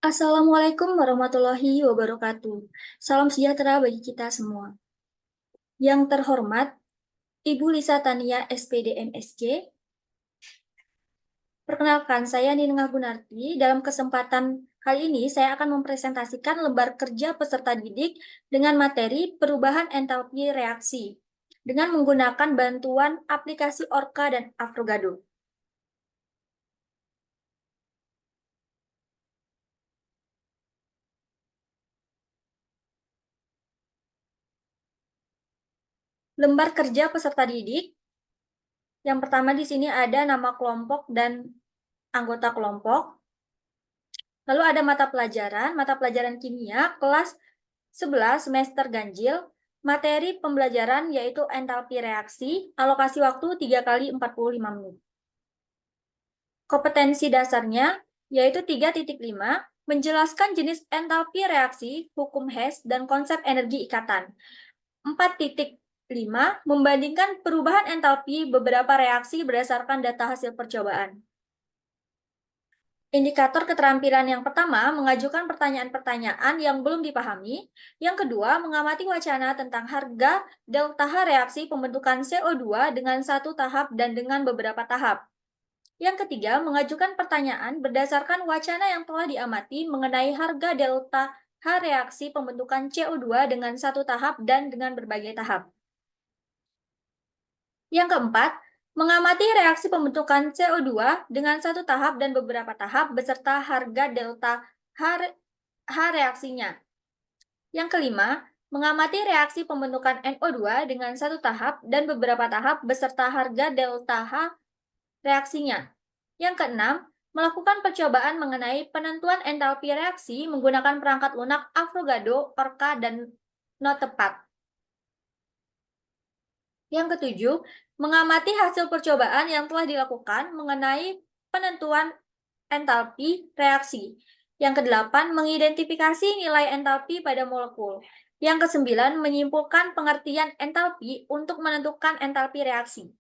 Assalamualaikum warahmatullahi wabarakatuh. Salam sejahtera bagi kita semua. Yang terhormat, Ibu Lisa Tania SPD MSc. Perkenalkan, saya Nina Gunarti. Dalam kesempatan kali ini, saya akan mempresentasikan lembar kerja peserta didik dengan materi perubahan entalpi reaksi dengan menggunakan bantuan aplikasi Orca dan Avogadro. Lembar kerja peserta didik. Yang pertama di sini ada nama kelompok dan anggota kelompok. Lalu ada mata pelajaran kimia kelas 11 semester ganjil, materi pembelajaran yaitu entalpi reaksi, alokasi waktu 3 kali 45 menit. Kompetensi dasarnya yaitu 3.5, menjelaskan jenis entalpi reaksi, hukum Hess, dan konsep energi ikatan. 4.5, membandingkan perubahan entalpi beberapa reaksi berdasarkan data hasil percobaan. Indikator keterampilan yang pertama, mengajukan pertanyaan-pertanyaan yang belum dipahami. Yang kedua, mengamati wacana tentang harga delta H reaksi pembentukan CO2 dengan satu tahap dan dengan beberapa tahap. Yang ketiga, mengajukan pertanyaan berdasarkan wacana yang telah diamati mengenai harga delta H reaksi pembentukan CO2 dengan satu tahap dan dengan berbagai tahap. Yang keempat, mengamati reaksi pembentukan CO2 dengan satu tahap dan beberapa tahap beserta harga delta H reaksinya. Yang kelima, mengamati reaksi pembentukan NO2 dengan satu tahap dan beberapa tahap beserta harga delta H reaksinya. Yang keenam, melakukan percobaan mengenai penentuan entalpi reaksi menggunakan perangkat lunak Avogadro, Orca, dan not tepat. Yang ketujuh, mengamati hasil percobaan yang telah dilakukan mengenai penentuan entalpi reaksi. Yang kedelapan, mengidentifikasi nilai entalpi pada molekul. Yang kesembilan, menyimpulkan pengertian entalpi untuk menentukan entalpi reaksi.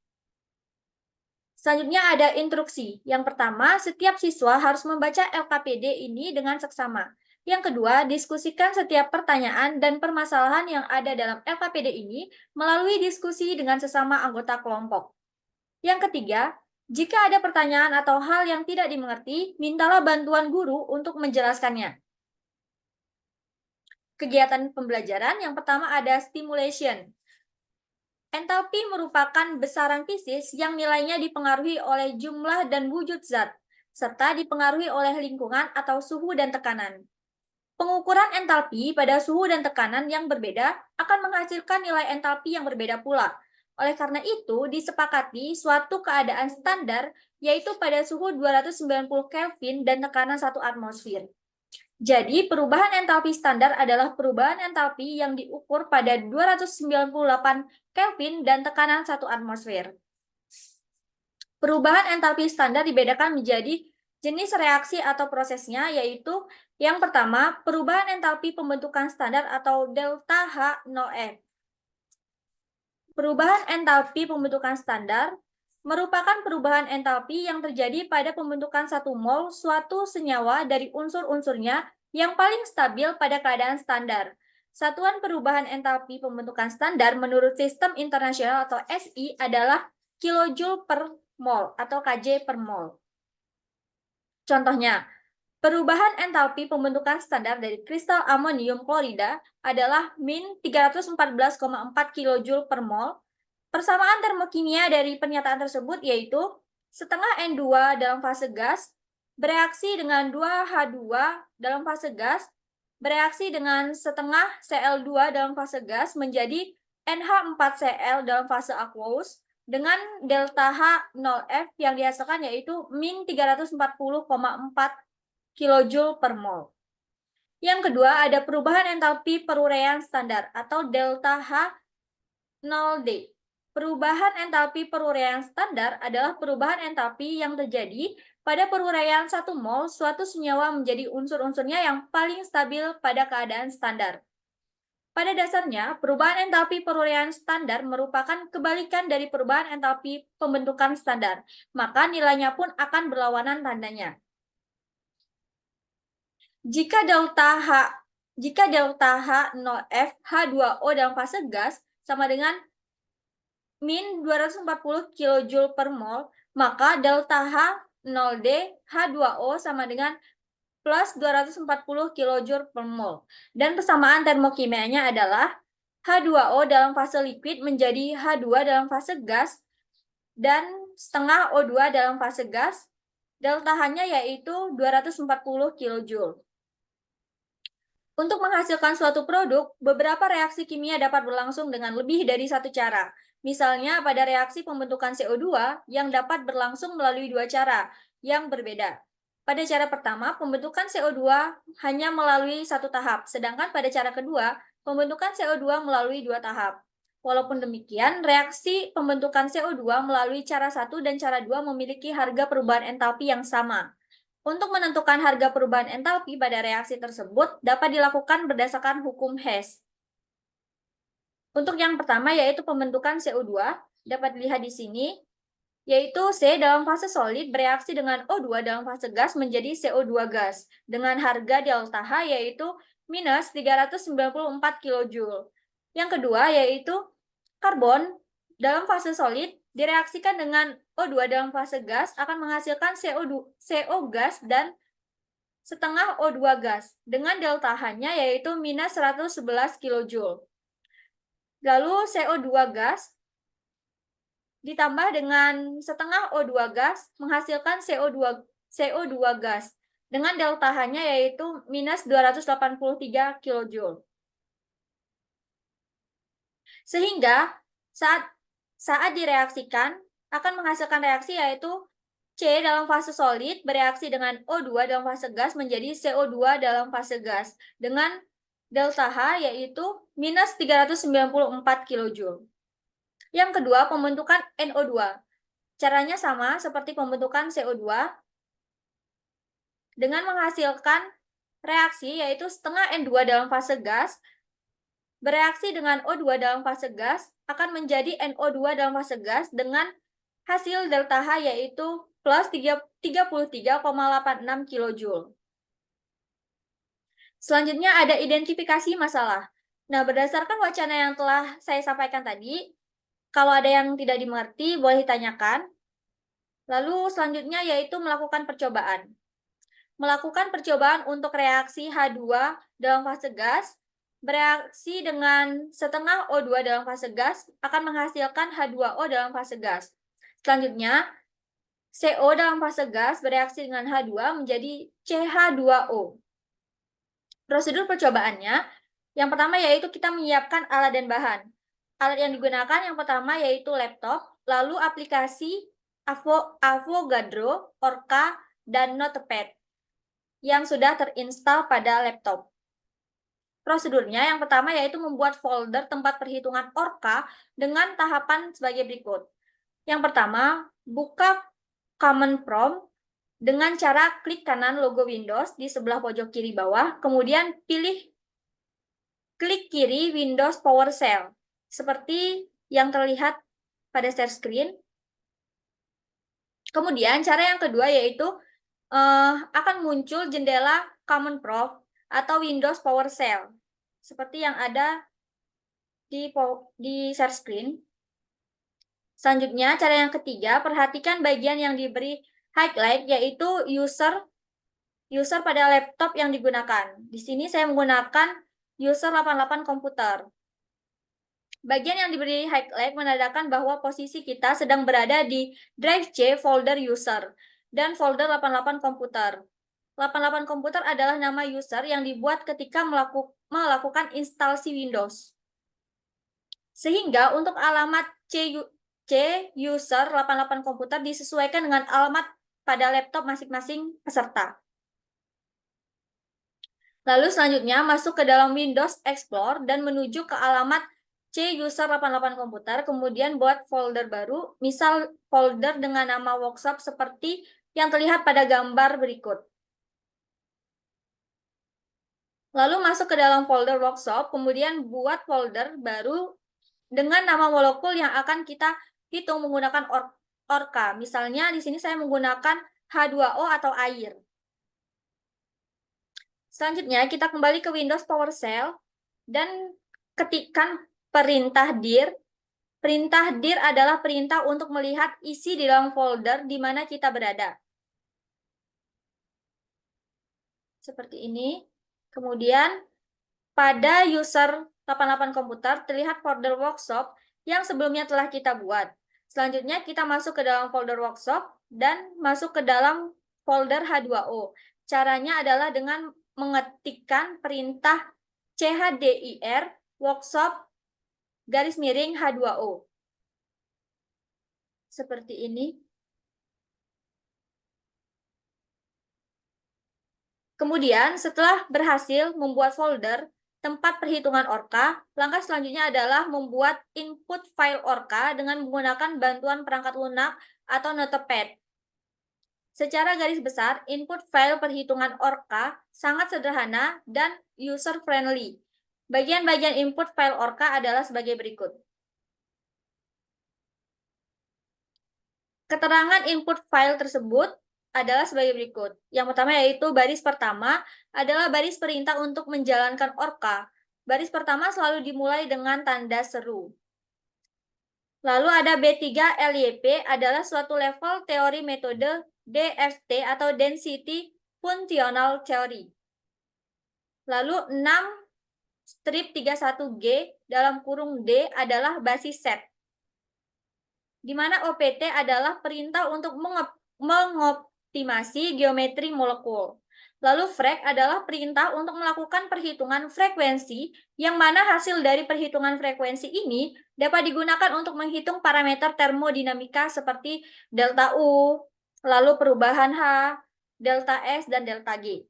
Selanjutnya ada instruksi. Yang pertama, setiap siswa harus membaca LKPD ini dengan seksama. Yang kedua, diskusikan setiap pertanyaan dan permasalahan yang ada dalam LKPD ini melalui diskusi dengan sesama anggota kelompok. Yang ketiga, jika ada pertanyaan atau hal yang tidak dimengerti, mintalah bantuan guru untuk menjelaskannya. Kegiatan pembelajaran yang pertama ada stimulation. Entalpi merupakan besaran fisis yang nilainya dipengaruhi oleh jumlah dan wujud zat, serta dipengaruhi oleh lingkungan atau suhu dan tekanan. Pengukuran entalpi pada suhu dan tekanan yang berbeda akan menghasilkan nilai entalpi yang berbeda pula. Oleh karena itu, disepakati suatu keadaan standar, yaitu pada suhu 290 Kelvin dan tekanan 1 atmosfer. Jadi, perubahan entalpi standar adalah perubahan entalpi yang diukur pada 298 Kelvin dan tekanan 1 atmosfer. Perubahan entalpi standar dibedakan menjadi jenis reaksi atau prosesnya, yaitu yang pertama, perubahan entalpi pembentukan standar atau delta H0F. Perubahan entalpi pembentukan standar merupakan perubahan entalpi yang terjadi pada pembentukan 1 mol suatu senyawa dari unsur-unsurnya yang paling stabil pada keadaan standar. Satuan perubahan entalpi pembentukan standar menurut Sistem Internasional atau SI adalah kilojoule per mol atau Kj per mol. Contohnya, perubahan entalpi pembentukan standar dari kristal amonium klorida adalah min 314,4 kJ per mol. Persamaan termokimia dari pernyataan tersebut yaitu setengah N2 dalam fase gas bereaksi dengan 2H2 dalam fase gas bereaksi dengan setengah Cl2 dalam fase gas menjadi NH4Cl dalam fase aqueous dengan delta H0F yang dihasilkan yaitu min 340,4 kJ per mol. Yang kedua ada perubahan entalpi perurean standar atau delta H0D. Perubahan entalpi perurean standar adalah perubahan entalpi yang terjadi pada perurean 1 mol suatu senyawa menjadi unsur-unsurnya yang paling stabil pada keadaan standar. Pada dasarnya, perubahan entalpi perurean standar merupakan kebalikan dari perubahan entalpi pembentukan standar, maka nilainya pun akan berlawanan tandanya. Jika delta H0F H2O dalam fase gas sama dengan min 240 kJ per mol, maka delta H0D H2O sama dengan plus 240 kJ per mol. Dan persamaan termokimianya adalah H2O dalam fase liquid menjadi H2 dalam fase gas dan setengah O2 dalam fase gas. Delta H-nya yaitu 240 kJ. Untuk menghasilkan suatu produk, beberapa reaksi kimia dapat berlangsung dengan lebih dari satu cara. Misalnya pada reaksi pembentukan CO2 yang dapat berlangsung melalui dua cara yang berbeda. Pada cara pertama, pembentukan CO2 hanya melalui satu tahap, sedangkan pada cara kedua, pembentukan CO2 melalui dua tahap. Walaupun demikian, reaksi pembentukan CO2 melalui cara 1 dan cara 2 memiliki harga perubahan entalpi yang sama. Untuk menentukan harga perubahan entalpi pada reaksi tersebut dapat dilakukan berdasarkan hukum Hess. Untuk yang pertama yaitu pembentukan CO2, dapat dilihat di sini, yaitu C dalam fase solid bereaksi dengan O2 dalam fase gas menjadi CO2 gas dengan harga delta H yaitu minus 394 kJ. Yang kedua yaitu karbon dalam fase solid direaksikan dengan O2 dalam fase gas akan menghasilkan CO gas dan setengah O2 gas dengan delta H-nya yaitu minus 111 kJ. Lalu CO2 gas ditambah dengan setengah O2 gas menghasilkan CO2 gas dengan delta H-nya yaitu minus 283 kJ. Sehingga saat direaksikan akan menghasilkan reaksi yaitu C dalam fase solid bereaksi dengan O2 dalam fase gas menjadi CO2 dalam fase gas dengan delta H yaitu minus 394 kJ. Yang kedua, pembentukan NO2. Caranya sama seperti pembentukan CO2 dengan menghasilkan reaksi yaitu setengah N2 dalam fase gas bereaksi dengan O2 dalam fase gas akan menjadi NO2 dalam fase gas dengan hasil delta H yaitu plus 33,86 kJ. Selanjutnya ada identifikasi masalah. Nah, berdasarkan wacana yang telah saya sampaikan tadi, kalau ada yang tidak dimengerti boleh ditanyakan. Lalu selanjutnya yaitu melakukan percobaan. Melakukan percobaan untuk reaksi H2 dalam fase gas bereaksi dengan setengah O2 dalam fase gas akan menghasilkan H2O dalam fase gas. Selanjutnya, CO dalam fase gas bereaksi dengan H2 menjadi CH2O. Prosedur percobaannya, yang pertama yaitu kita menyiapkan alat dan bahan. Alat yang digunakan yang pertama yaitu laptop, lalu aplikasi Avogadro, Orca, dan Notepad yang sudah terinstal pada laptop. Prosedurnya yang pertama yaitu membuat folder tempat perhitungan Orca dengan tahapan sebagai berikut. Yang pertama, buka Command Prompt dengan cara klik kanan logo Windows di sebelah pojok kiri bawah, kemudian klik kiri Windows PowerShell, seperti yang terlihat pada share screen. Kemudian cara yang kedua yaitu akan muncul jendela Command Prompt atau Windows PowerShell, seperti yang ada di share screen. Selanjutnya, cara yang ketiga, perhatikan bagian yang diberi highlight yaitu user pada laptop yang digunakan. Di sini saya menggunakan user 88 komputer. Bagian yang diberi highlight menandakan bahwa posisi kita sedang berada di drive C folder user dan folder 88 komputer. 88 komputer adalah nama user yang dibuat ketika melakukan instalasi Windows. Sehingga untuk alamat C user 88 komputer disesuaikan dengan alamat pada laptop masing-masing peserta. Lalu selanjutnya masuk ke dalam Windows Explorer dan menuju ke alamat C user 88 komputer, kemudian buat folder baru, misal folder dengan nama workshop seperti yang terlihat pada gambar berikut. Lalu masuk ke dalam folder workshop, kemudian buat folder baru dengan nama molekul yang akan kita hitung menggunakan Orca. Misalnya di sini saya menggunakan H2O atau air. Selanjutnya, kita kembali ke Windows PowerShell dan ketikkan perintah dir. Perintah dir adalah perintah untuk melihat isi di dalam folder di mana kita berada. Seperti ini. Kemudian, pada user 88 komputer terlihat folder workshop yang sebelumnya telah kita buat. Selanjutnya kita masuk ke dalam folder workshop dan masuk ke dalam folder H2O. Caranya adalah dengan mengetikkan perintah chdir workshop garis miring H2O. Seperti ini. Kemudian setelah berhasil membuat folder tempat perhitungan Orca, langkah selanjutnya adalah membuat input file Orca dengan menggunakan bantuan perangkat lunak atau Notepad. Secara garis besar, input file perhitungan Orca sangat sederhana dan user-friendly. Bagian-bagian input file Orca adalah sebagai berikut. Keterangan input file tersebut adalah sebagai berikut. Yang pertama yaitu baris pertama adalah baris perintah untuk menjalankan Orca. Baris pertama selalu dimulai dengan tanda seru. Lalu ada B3LYP adalah suatu level teori metode DFT atau Density Functional Theory. Lalu 6 strip 31G dalam kurung D adalah basis set. Di mana OPT adalah perintah untuk mengoptimasi geometri molekul. Lalu frek adalah perintah untuk melakukan perhitungan frekuensi, yang mana hasil dari perhitungan frekuensi ini dapat digunakan untuk menghitung parameter termodinamika seperti delta U, lalu perubahan H, delta S, dan delta G.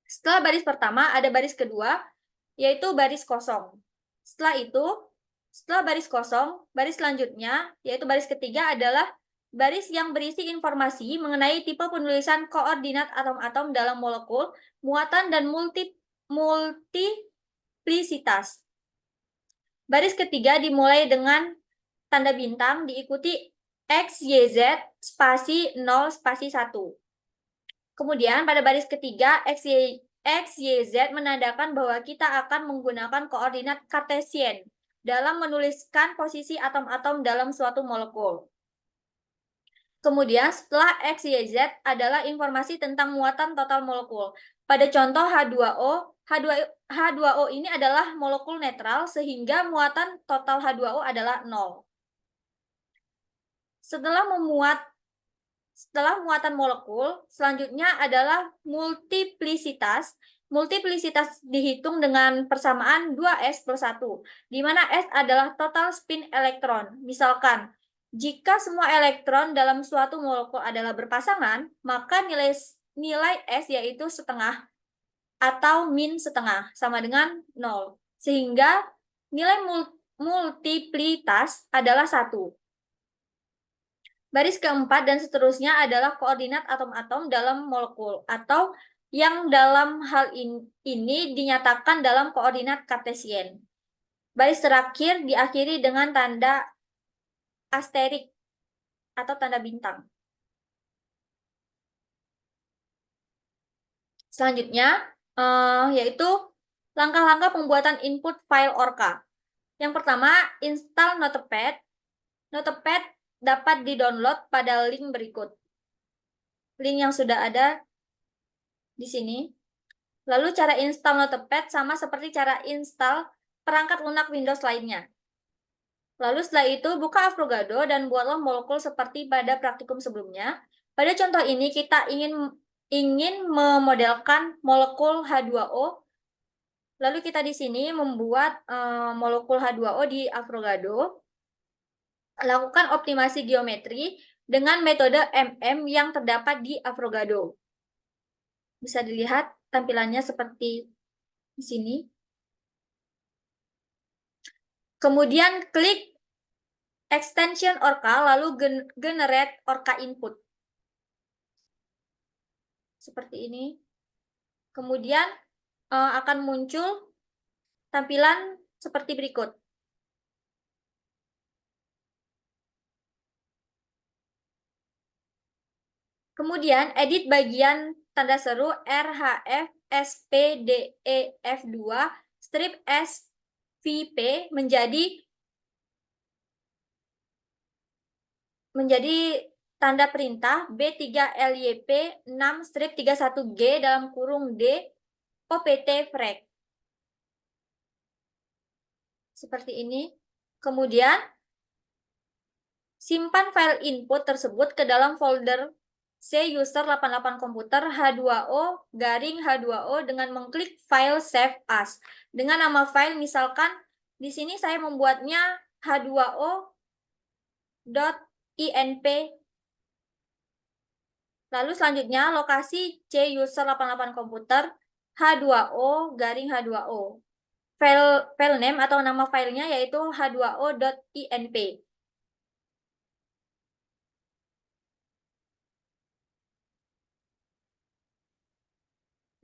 Setelah baris pertama, ada baris kedua, yaitu baris kosong. Setelah baris kosong, baris selanjutnya, yaitu baris ketiga adalah baris yang berisi informasi mengenai tipe penulisan koordinat atom-atom dalam molekul, muatan, dan multiplisitas. Baris ketiga dimulai dengan tanda bintang, diikuti X, Y, Z, spasi 0, spasi 1. Kemudian pada baris ketiga, X, Y, Z menandakan bahwa kita akan menggunakan koordinat Cartesian dalam menuliskan posisi atom-atom dalam suatu molekul. Kemudian setelah X, Y, Z adalah informasi tentang muatan total molekul. Pada contoh H2O ini adalah molekul netral sehingga muatan total H2O adalah 0. Setelah muatan molekul, selanjutnya adalah multiplisitas. Multiplisitas dihitung dengan persamaan 2s+1, di mana S adalah total spin elektron. Misalkan, jika semua elektron dalam suatu molekul adalah berpasangan, maka nilai S yaitu setengah atau min setengah, sama dengan 0. Sehingga nilai multiplitas adalah 1. Baris keempat dan seterusnya adalah koordinat atom-atom dalam molekul, atau yang dalam hal ini dinyatakan dalam koordinat Cartesian. Baris terakhir diakhiri dengan tanda asterik atau tanda bintang. Selanjutnya, yaitu langkah-langkah pembuatan input file Orca. Yang pertama, install Notepad. Notepad dapat di-download pada link berikut. Link yang sudah ada di sini. Lalu cara install Notepad sama seperti cara install perangkat lunak Windows lainnya. Lalu setelah itu buka Avogadro dan buatlah molekul seperti pada praktikum sebelumnya. Pada contoh ini kita ingin memodelkan molekul H2O. Lalu kita di sini membuat molekul H2O di Avogadro. Lakukan optimasi geometri dengan metode MM yang terdapat di Avogadro. Bisa dilihat tampilannya seperti di sini. Kemudian klik extension Orca, lalu generate Orca input. Seperti ini. Kemudian akan muncul tampilan seperti berikut. Kemudian edit bagian tanda seru RHF SPDEF2 strip SVP menjadi tanda perintah B3LYP 6-31G dalam kurung D OPT frag. Seperti ini. Kemudian, simpan file input tersebut ke dalam folder C user 88 komputer H2O garing H2O dengan mengklik file save as. Dengan nama file misalkan di sini saya membuatnya H2O.inp. Lalu selanjutnya lokasi C user 88 komputer H2O garing H2O. File name atau nama filenya yaitu h2o.inp.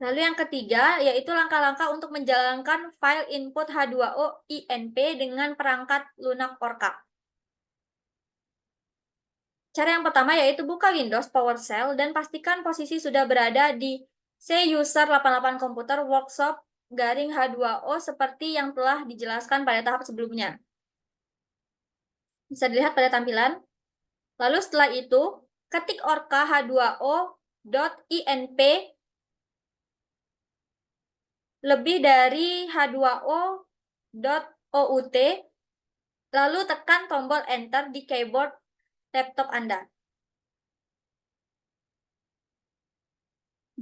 Lalu yang ketiga yaitu langkah-langkah untuk menjalankan file input H2O INP dengan perangkat lunak Orca. Cara yang pertama yaitu buka Windows PowerShell dan pastikan posisi sudah berada di C user 88 komputer workshop garing H2O seperti yang telah dijelaskan pada tahap sebelumnya. Bisa dilihat pada tampilan. Lalu setelah itu, ketik Orca H2O.inp lebih dari H2O.out, lalu tekan tombol Enter di keyboard laptop Anda.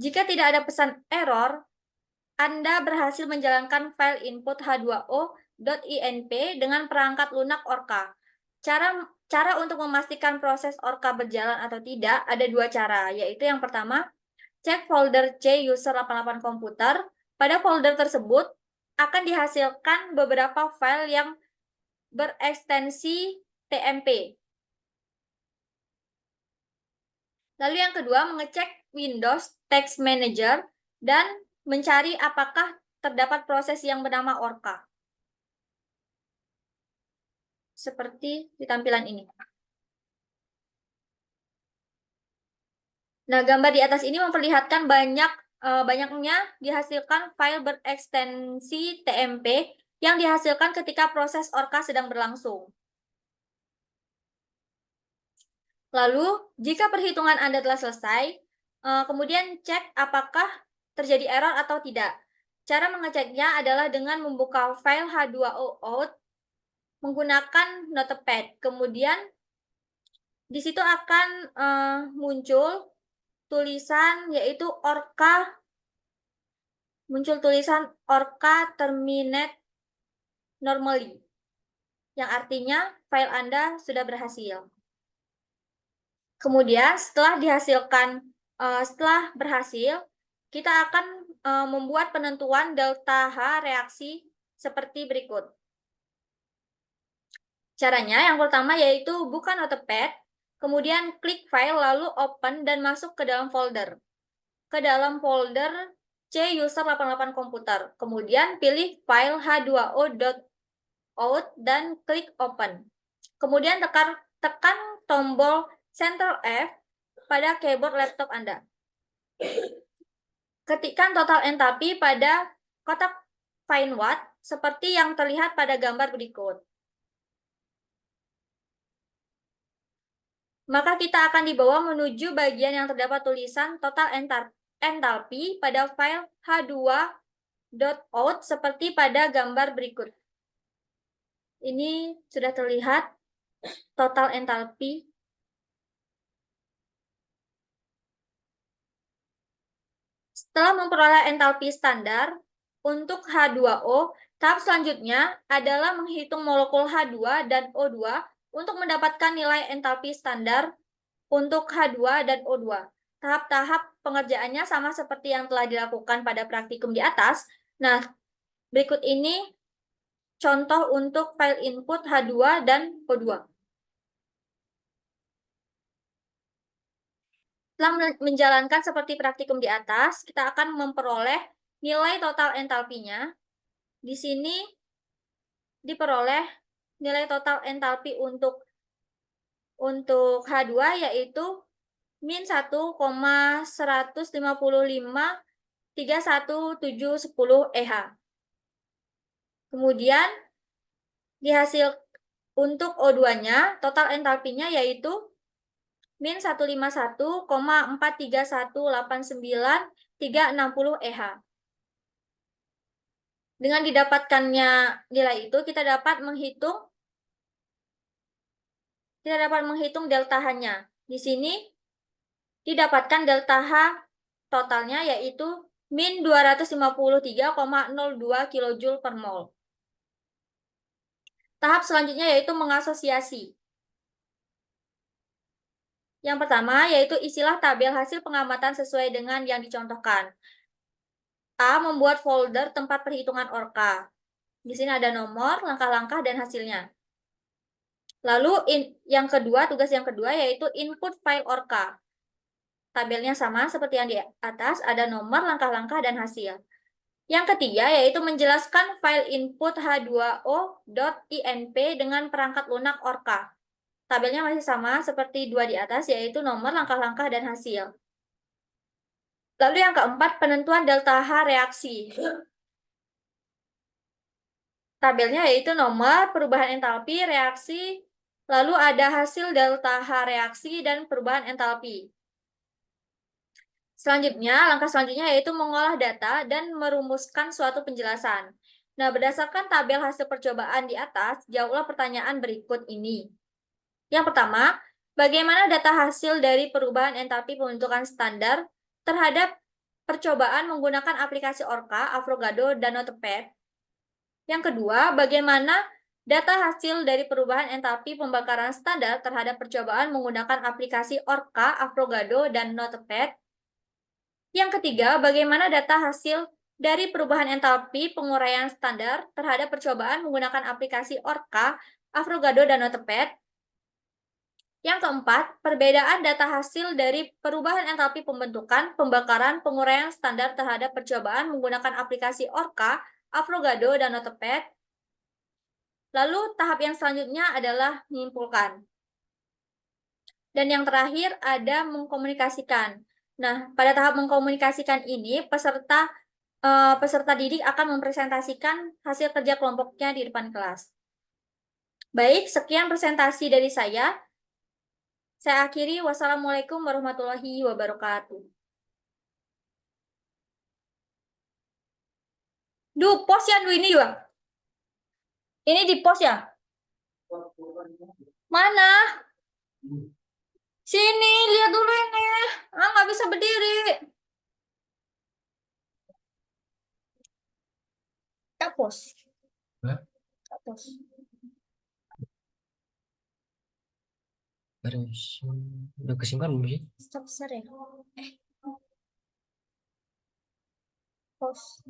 Jika tidak ada pesan error, Anda berhasil menjalankan file input H2O.inp dengan perangkat lunak Orca. Cara untuk memastikan proses Orca berjalan atau tidak ada dua cara, yaitu yang pertama, cek folder C user 88 komputer. Pada folder tersebut akan dihasilkan beberapa file yang berekstensi TMP. Lalu yang kedua, mengecek Windows Text Manager dan mencari apakah terdapat proses yang bernama Orca. Seperti di tampilan ini. Nah, gambar di atas ini memperlihatkan banyaknya dihasilkan file berekstensi TMP yang dihasilkan ketika proses Orca sedang berlangsung. Lalu, jika perhitungan Anda telah selesai, kemudian cek apakah terjadi error atau tidak. Cara mengeceknya adalah dengan membuka file H2O out menggunakan Notepad. Kemudian, di situ akan muncul tulisan yaitu Orca terminate normally, yang artinya file Anda sudah berhasil. Kemudian setelah berhasil, kita akan membuat penentuan delta H reaksi seperti berikut. Caranya yang pertama yaitu buka Notepad, kemudian klik file lalu open dan masuk ke dalam folder. Ke dalam folder C user 88 komputer. Kemudian pilih file h2o.out dan klik open. Kemudian tekan tombol Ctrl F pada keyboard laptop Anda. Ketikkan total entalpi pada kotak find what seperti yang terlihat pada gambar berikut. Maka kita akan dibawa menuju bagian yang terdapat tulisan total entalpi pada file h2.out seperti pada gambar berikut. Ini sudah terlihat total entalpi. Setelah memperoleh entalpi standar untuk H2O, tahap selanjutnya adalah menghitung molekul H2 dan O2 untuk mendapatkan nilai entalpi standar untuk H2 dan O2. Tahap-tahap pengerjaannya sama seperti yang telah dilakukan pada praktikum di atas. Nah, berikut ini contoh untuk file input H2 dan O2. Setelah menjalankan seperti praktikum di atas, kita akan memperoleh nilai total entalpinya. Di sini diperoleh nilai total entalpi untuk H2 yaitu min 1,155,31,710 EH. Kemudian dihasil untuk O2-nya, total entalpinya yaitu min 151,43189,360 EH. Dengan didapatkannya nilai itu, kita dapat menghitung delta H-nya. Di sini didapatkan delta H totalnya yaitu min 253,02 kJ per mol. Tahap selanjutnya yaitu mengasosiasi. Yang pertama yaitu isilah tabel hasil pengamatan sesuai dengan yang dicontohkan. A. Membuat folder tempat perhitungan ORCA. Di sini ada nomor, langkah-langkah, dan hasilnya. Lalu tugas yang kedua yaitu input file ORCA. Tabelnya sama seperti yang di atas, ada nomor, langkah-langkah, dan hasil. Yang ketiga yaitu menjelaskan file input h2o.inp dengan perangkat lunak ORCA. Tabelnya masih sama seperti dua di atas, yaitu nomor, langkah-langkah, dan hasil. Lalu yang keempat, penentuan delta H reaksi. Tabelnya yaitu nomor, perubahan entalpi, reaksi, lalu ada hasil delta H reaksi, dan perubahan entalpi. Langkah selanjutnya yaitu mengolah data dan merumuskan suatu penjelasan. Nah, berdasarkan tabel hasil percobaan di atas, jawablah pertanyaan berikut ini. Yang pertama, bagaimana data hasil dari perubahan entalpi pembentukan standar terhadap percobaan menggunakan aplikasi ORCA, Avogadro, dan Notepad? Yang kedua, bagaimana data hasil dari perubahan entalpi pembakaran standar terhadap percobaan menggunakan aplikasi ORCA, Avogadro, dan Notepad? Yang ketiga, bagaimana data hasil dari perubahan entalpi penguraian standar terhadap percobaan menggunakan aplikasi ORCA, Avogadro, dan Notepad? Yang keempat, perbedaan data hasil dari perubahan entalpi pembentukan, pembakaran, penguraian standar terhadap percobaan menggunakan aplikasi ORCA, Avogadro, dan Notepad. Lalu tahap yang selanjutnya adalah menyimpulkan. Dan yang terakhir ada mengkomunikasikan. Nah, pada tahap mengkomunikasikan ini, peserta didik akan mempresentasikan hasil kerja kelompoknya di depan kelas. Baik, sekian presentasi dari saya. Saya akhiri. Wassalamualaikum warahmatullahi wabarakatuh. Duh, post ya, ini juga. Ini di post ya? Mana? Sini, lihat dulu ini. Nggak bisa berdiri. Hapus. Hapus. Udah kesimpan belum sih? Stop share ya. Pause.